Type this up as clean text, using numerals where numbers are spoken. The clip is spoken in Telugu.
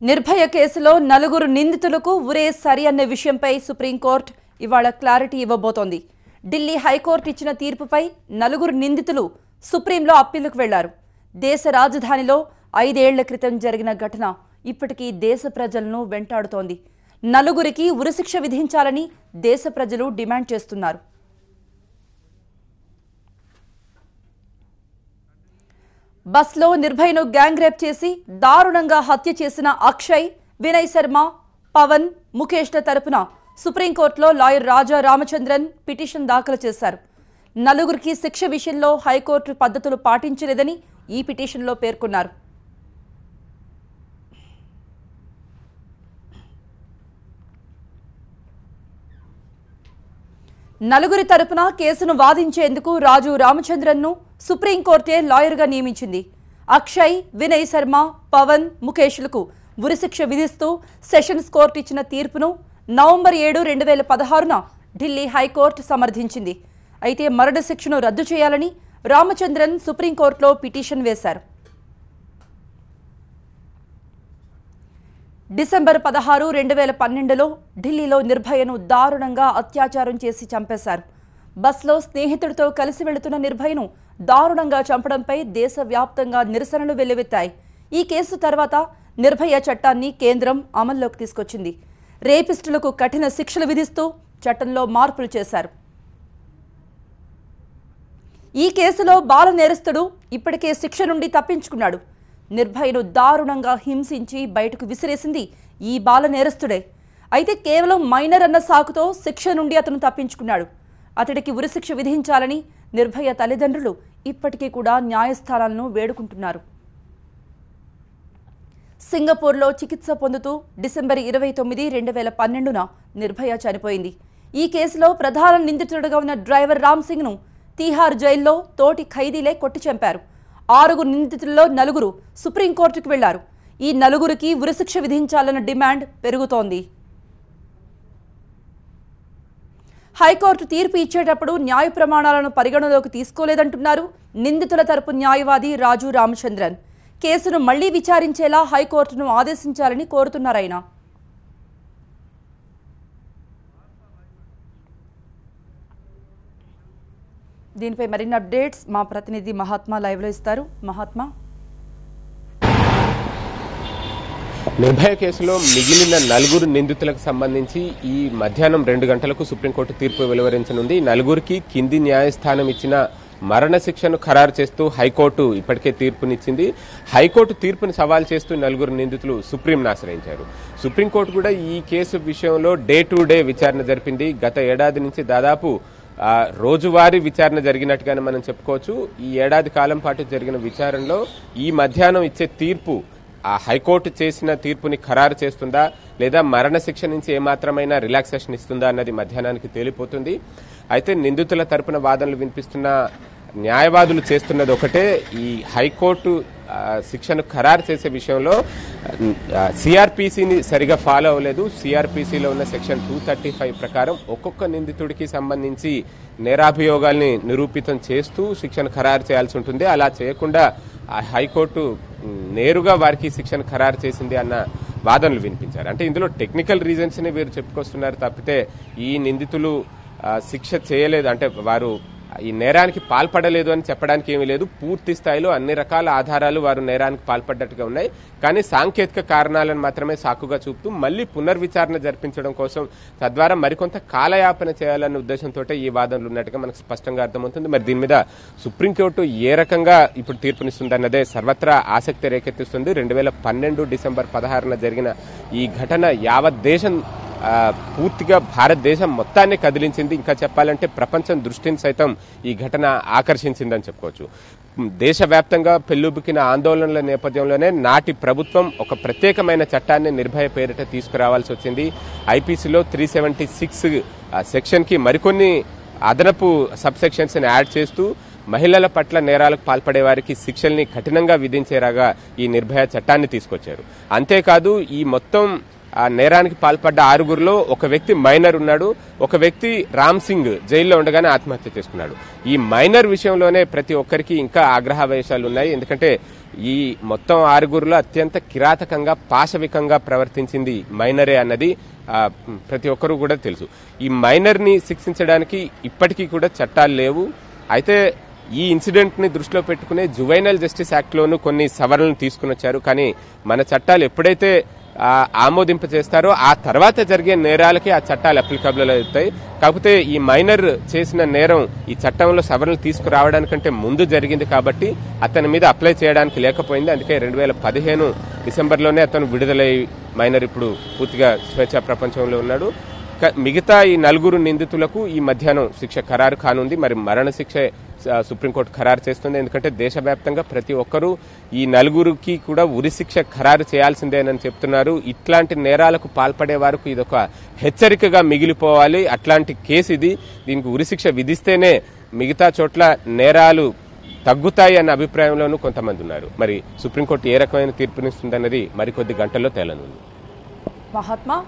నిర్భయ కేసులో నలుగురు నిందితులకు ఉరే సరి అన్న విషయంపై సుప్రీంకోర్టు ఇవాళ క్లారిటీ ఇవ్వబోతోంది. ఢిల్లీ హైకోర్టు ఇచ్చిన తీర్పుపై నలుగురు నిందితులు సుప్రీంలో అప్పీలుకు వెళ్లారు. దేశ రాజధానిలో 5 ఏళ్ల క్రితం జరిగిన ఘటన ఇప్పటికీ దేశ ప్రజలను వెంటాడుతోంది. నలుగురికి ఉరిశిక్ష విధించాలని దేశ ప్రజలు డిమాండ్ చేస్తున్నారు. బస్లో నిర్భయను గ్యాంగ్ రేప్ చేసి దారుణంగా హత్య చేసిన అక్షయ్, వినయ్ శర్మ, పవన్, ముఖేష్ల తరపున సుప్రీంకోర్టులో లాయర్ రాజా రామచంద్రన్ పిటిషన్ దాఖలు చేశారు. నలుగురికి శిక్ష విషయంలో హైకోర్టు పద్ధతులు పాటించలేదని ఈ పిటిషన్లో పేర్కొన్నారు. నలుగురి తరపున కేసును వాదించేందుకు రాజు రామచంద్రన్ను సుప్రీంకోర్టే లాయర్గా నియమించింది. అక్షయ్, వినయ్ శర్మ, పవన్, ముఖేష్లకు ఉరిశిక్ష విధిస్తూ సెషన్స్ కోర్టు ఇచ్చిన తీర్పును నవంబర్ 7, 2016న ఢిల్లీ హైకోర్టు సమర్థించింది. అయితే మరణశిక్షను రద్దు చేయాలని రామచంద్రన్ సుప్రీంకోర్టులో పిటిషన్ వేశారు. డిసెంబర్ 16, 2012లో ఢిల్లీలో నిర్భయను దారుణంగా అత్యాచారం చేసి చంపేశారు. బస్లో స్నేహితుడితో కలిసి వెళుతున్న నిర్భయను దారుణంగా చంపడంపై దేశవ్యాప్తంగా నిరసనలు వెల్లువెత్తాయి. ఈ కేసు తర్వాత నిర్భయ చట్టాన్ని కేంద్రం అమల్లోకి తీసుకొచ్చింది. రేపిస్టులకు కఠిన శిక్షలు విధిస్తూ చట్టంలో మార్పులు చేశారు. ఈ కేసులో బాల నేరస్తుడు ఇప్పటికే శిక్ష నుండి తప్పించుకున్నాడు. నిర్భయను దారుణంగా హింసించి బయటకు విసిరేసింది ఈ బాల నేరస్తుడే. అయితే కేవలం మైనర్ అన్న సాకుతో శిక్ష నుండి అతను తప్పించుకున్నాడు. అతడికి ఉరిశిక్ష విధించాలని నిర్భయ తల్లిదండ్రులు ఇప్పటికీ కూడా న్యాయస్థానాలను వేడుకుంటున్నారు. సింగపూర్లో చికిత్స పొందుతూ డిసెంబర్ 29, 2012న నిర్భయ చనిపోయింది. ఈ కేసులో ప్రధాన నిందితుడిగా ఉన్న డ్రైవర్ రామ్ సింగ్ను తీహార్ జైల్లో తోటి ఖైదీలే కొట్టి చంపారు. 6 నిందితుల్లో 4 సుప్రీంకోర్టుకు వెళ్లారు. ఈ 4కి ఉరిశిక్ష విధించాలన్న డిమాండ్ పెరుగుతోంది. హైకోర్టు తీర్పు ఇచ్చేటప్పుడు న్యాయ ప్రమాణాలను పరిగణలోకి తీసుకోలేదంటున్నారు నిందితుల తరపు న్యాయవాది రాజు రామచంద్రన్. కేసును మళ్లీ విచారించేలా హైకోర్టును ఆదేశించాలని కోరుతున్నారాయన. దీనిపై మరిన్ని అప్డేట్స్ మా ప్రతినిధి మహాత్మా లైవ్లో ఇస్తారు. మహాత్మా, నిర్భయ కేసులో మిగిలిన 4 నిందితులకు సంబంధించి ఈ మధ్యాహ్నం 2 గంటలకు సుప్రీంకోర్టు తీర్పు వెలువరించనుంది. 4కి కింది న్యాయస్థానం ఇచ్చిన మరణశిక్షను ఖరారు చేస్తూ హైకోర్టు ఇప్పటికే తీర్పునిచ్చింది. హైకోర్టు తీర్పుని సవాల్ చేస్తూ 4 నిందితులు సుప్రీంను ఆశ్రయించారు. సుప్రీంకోర్టు కూడా ఈ కేసు విషయంలో డే టు డే విచారణ జరిపింది. గత ఏడాది నుంచి దాదాపు రోజువారీ విచారణ జరిగినట్టుగానే మనం చెప్పుకోవచ్చు. ఈ ఏడాది కాలం పాటు జరిగిన విచారణలో ఈ మధ్యాహ్నం ఇచ్చే తీర్పు ఆ హైకోర్టు చేసిన తీర్పుని ఖరారు చేస్తుందా లేదా మరణశిక్ష నుంచి ఏమాత్రమైనా రిలాక్సేషన్ ఇస్తుందా అన్నది మధ్యాహ్నానికి తేలిపోతుంది. అయితే నిందితుల తరపున వాదనలు వినిపిస్తున్న న్యాయవాదులు చేస్తున్నది ఒకటే, ఈ హైకోర్టు శిక్షను ఖరారు చేసే విషయంలో సిఆర్పిసిని సరిగా ఫాలో అవ్వలేదు. సిఆర్పిసిలో ఉన్న సెక్షన్ 235 ప్రకారం ఒక్కొక్క నిందితుడికి సంబంధించి నేరాభియోగాల్ని నిరూపితం చేస్తూ శిక్షను ఖరారు చేయాల్సి ఉంటుంది. అలా చేయకుండా హైకోర్టు నేరుగా వారికి శిక్షను ఖరారు చేసింది అన్న వాదనలు వినిపించారు. అంటే ఇందులో టెక్నికల్ రీజన్స్ ని వీరు చెప్పుకొస్తున్నారు తప్పితే ఈ నిందితులు శిక్ష చేయలేదు, అంటే వారు ఈ నేరానికి పాల్పడలేదు అని చెప్పడానికి ఏమీ లేదు. పూర్తి స్థాయిలో అన్ని రకాల ఆధారాలు వారు నేరానికి పాల్పడ్డట్టుగా ఉన్నాయి. కానీ సాంకేతిక కారణాలను మాత్రమే సాకుగా చూపుతూ మళ్లీ పునర్విచారణ జరిపించడం కోసం తద్వారా మరికొంత కాలయాపన చేయాలన్న ఉద్దేశంతో ఈ వాదనలు ఉన్నట్టుగా మనకు స్పష్టంగా అర్థమవుతుంది. మరి దీని మీద సుప్రీంకోర్టు ఏ రకంగా ఇప్పుడు తీర్పునిస్తుంది అన్నదే సర్వత్రా ఆసక్తి రేకెత్తిస్తుంది. 2012 డిసెంబర్ 16న జరిగిన ఈ ఘటన యావత్ దేశం పూర్తిగా భారతదేశం మొత్తాన్ని కదిలించింది. ఇంకా చెప్పాలంటే ప్రపంచం దృష్టిని సైతం ఈ ఘటన ఆకర్షించిందని చెప్పుకోవచ్చు. దేశవ్యాప్తంగా పెల్లుబికిన ఆందోళనల నేపథ్యంలోనే నాటి ప్రభుత్వం ఒక ప్రత్యేకమైన చట్టాన్ని నిర్భయ పేరిట తీసుకురావాల్సి వచ్చింది. ఐపీసీలో 376 సెక్షన్ కి మరికొన్ని అదనపు సబ్ సెక్షన్స్ ని యాడ్ చేస్తూ మహిళల పట్ల నేరాలకు పాల్పడే వారికి శిక్షల్ని కఠినంగా విధించేలాగా ఈ నిర్భయ చట్టాన్ని తీసుకొచ్చారు. అంతేకాదు ఈ మొత్తం ఆ నేరానికి పాల్పడ్డ 6గురిలో ఒక వ్యక్తి మైనర్ ఉన్నాడు. ఒక వ్యక్తి రామ్ సింగ్ జైల్లో ఉండగానే ఆత్మహత్య చేసుకున్నాడు. ఈ మైనర్ విషయంలోనే ప్రతి ఒక్కరికి ఇంకా ఆగ్రహవేశాలు ఉన్నాయి. ఎందుకంటే ఈ మొత్తం 6గురిలో అత్యంత కిరాతకంగా పాశవికంగా ప్రవర్తించింది మైనరే అన్నది ప్రతి ఒక్కరూ కూడా తెలుసు. ఈ మైనర్ ని శిక్షించడానికి ఇప్పటికీ కూడా చట్టాలు లేవు. అయితే ఈ ఇన్సిడెంట్ ని దృష్టిలో పెట్టుకునే జువైనల్ జస్టిస్ యాక్ట్ లోనూ కొన్ని సవరణలు తీసుకుని వచ్చారు. కానీ మన చట్టాలు ఎప్పుడైతే ఆమోదింపజేస్తారో ఆ తర్వాత జరిగే నేరాలకి ఆ చట్టాలు అప్లికబుల్ అవుతాయి. కాకపోతే ఈ మైనర్ చేసిన నేరం ఈ చట్టంలో సవరణలు తీసుకురావడానికంటే ముందు జరిగింది కాబట్టి అతని మీద అప్లై చేయడానికి లేకపోయింది. అందుకే 2015 డిసెంబర్లోనే అతను విడుదలై మైనర్ ఇప్పుడు పూర్తిగా స్వేచ్ఛా ప్రపంచంలో ఉన్నాడు. మిగతా ఈ 4 నిందితులకు ఈ మధ్యాహ్నం శిక్ష ఖరారు కానుంది. మరి మరణ శిక్ష సుప్రీంకోర్టు ఖరారు చేస్తుంది. ఎందుకంటే దేశవ్యాప్తంగా ప్రతి ఒక్కరూ ఈ 4కి కూడా ఉరిశిక్ష ఖరారు చేయాల్సిందేనని చెప్తున్నారు. ఇట్లాంటి నేరాలకు పాల్పడే వారికి ఇదొక హెచ్చరికగా మిగిలిపోవాలి. అట్లాంటి కేసు ఇది. దీనికి ఉరిశిక్ష విధిస్తేనే మిగతా చోట్ల నేరాలు తగ్గుతాయి అన్న అభిప్రాయంలోనూ కొంతమంది ఉన్నారు. మరి సుప్రీంకోర్టు ఏ రకమైన తీర్పునిస్తుందన్నది మరికొద్ది గంటల్లో తేలనుంది. మహాత్మా